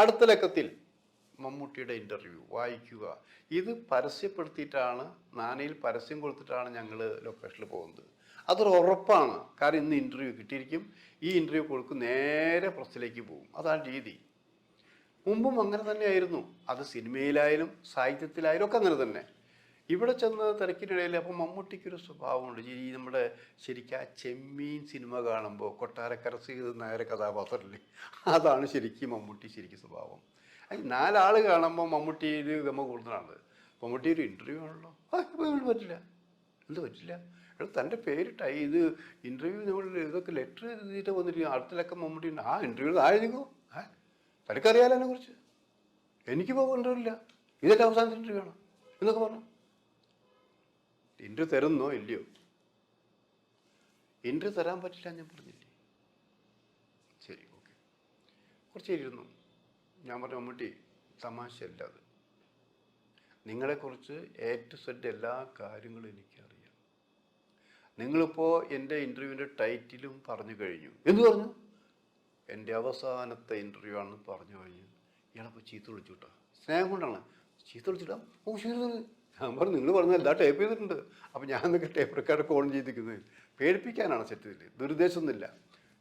അടുത്ത ലക്കത്തിൽ മമ്മൂട്ടിയുടെ ഇൻ്റർവ്യൂ വായിക്കുക. ഇത് പരസ്യപ്പെടുത്തിയിട്ടാണ്, നാനയിൽ പരസ്യം കൊടുത്തിട്ടാണ് ഞങ്ങൾ ലൊക്കേഷനിൽ പോകുന്നത്. അതൊരു ഉറപ്പാണ്. കാരണം ഇന്ന് ഇൻ്റർവ്യൂ കിട്ടിയിരിക്കും, ഈ ഇൻ്റർവ്യൂ കൊടുക്കും, നേരെ പ്രസ്സിലേക്ക് പോകും. അതാണ് രീതി. മുമ്പും അങ്ങനെ തന്നെയായിരുന്നു. അത് സിനിമയിലായാലും സാഹിത്യത്തിലായാലും ഒക്കെ അങ്ങനെ തന്നെ. ഇവിടെ ചെന്ന് തിരക്കിനിടയിൽ അപ്പം മമ്മൂട്ടിക്കൊരു സ്വഭാവമുണ്ട്. ഈ നമ്മുടെ ശരിക്കും ആ ചെമ്മീൻ സിനിമ കാണുമ്പോൾ കൊട്ടാരക്കര സീത നായർ കഥാപാത്രമല്ലേ, അതാണ് ശരിക്കും മമ്മൂട്ടി ശരിക്കും സ്വഭാവം. നാലാൾ കാണുമ്പോൾ മമ്മൂട്ടിയിൽ ഗമ കൂടുതലാണ്. മമ്മൂട്ടി ഒരു ഇൻ്റർവ്യൂ ആണല്ലോ, പറ്റില്ല, എന്ത് പറ്റില്ല, തൻ്റെ പേരിട്ടായി ഇത് ഇൻ്റർവ്യൂ നമ്മൾ ഇതൊക്കെ ലെറ്റർ എഴുതിയിട്ട് വന്നിരിക്കും. അടുത്തിലൊക്കെ മമ്മൂട്ടി ആ ഇൻ്റർവ്യൂ ആയിരിക്കും, തനിക്കറിയാലോ അതിനെ കുറിച്ച്, എനിക്ക് പോകേണ്ടതില്ല, ഇതൊക്കെ അവസാനത്തെ ഇൻ്റർവ്യൂ ആണ് എന്നൊക്കെ പറഞ്ഞു. ഇൻ്റർവ്യൂ തരുന്നോ ഇല്ലയോ? ഇൻ്റർവ്യൂ തരാൻ പറ്റില്ല ഞാൻ പറഞ്ഞില്ലേ. ശരി, ഓക്കെ. കുറച്ച് ഇരുന്നു. ഞാൻ പറഞ്ഞു, മമ്മൂട്ടി തമാശയല്ല അത്, നിങ്ങളെക്കുറിച്ച് A to Z എല്ലാ കാര്യങ്ങളും എനിക്കറിയാം. നിങ്ങളിപ്പോൾ എൻ്റെ ഇൻ്റർവ്യൂവിൻ്റെ ടൈറ്റിലും പറഞ്ഞു കഴിഞ്ഞു. എന്ത് പറഞ്ഞു? എൻ്റെ അവസാനത്തെ ഇൻ്റർവ്യൂ ആണെന്ന് പറഞ്ഞു കഴിഞ്ഞു. ഇയാളപ്പോൾ ചീത്ത വിളിച്ചു കേട്ടോ, സ്നേഹം കൊണ്ടാണ്. ചീത്ത വിളിച്ചിട്ടാ, ഓ ശരി. ഞാൻ പറഞ്ഞു, നിങ്ങൾ പറഞ്ഞ എല്ലാം ടൈപ്പ് ചെയ്തിട്ടുണ്ട്. അപ്പോൾ ഞാൻ എന്നൊക്കെ ടേപ്പ് റെക്കോർഡൊക്കെ ഓൺ ചെയ്തിരിക്കുന്നത് പേടിപ്പിക്കാനാണ് സെറ്റിൽ, ദുരുദ്ദേശമൊന്നുമില്ല.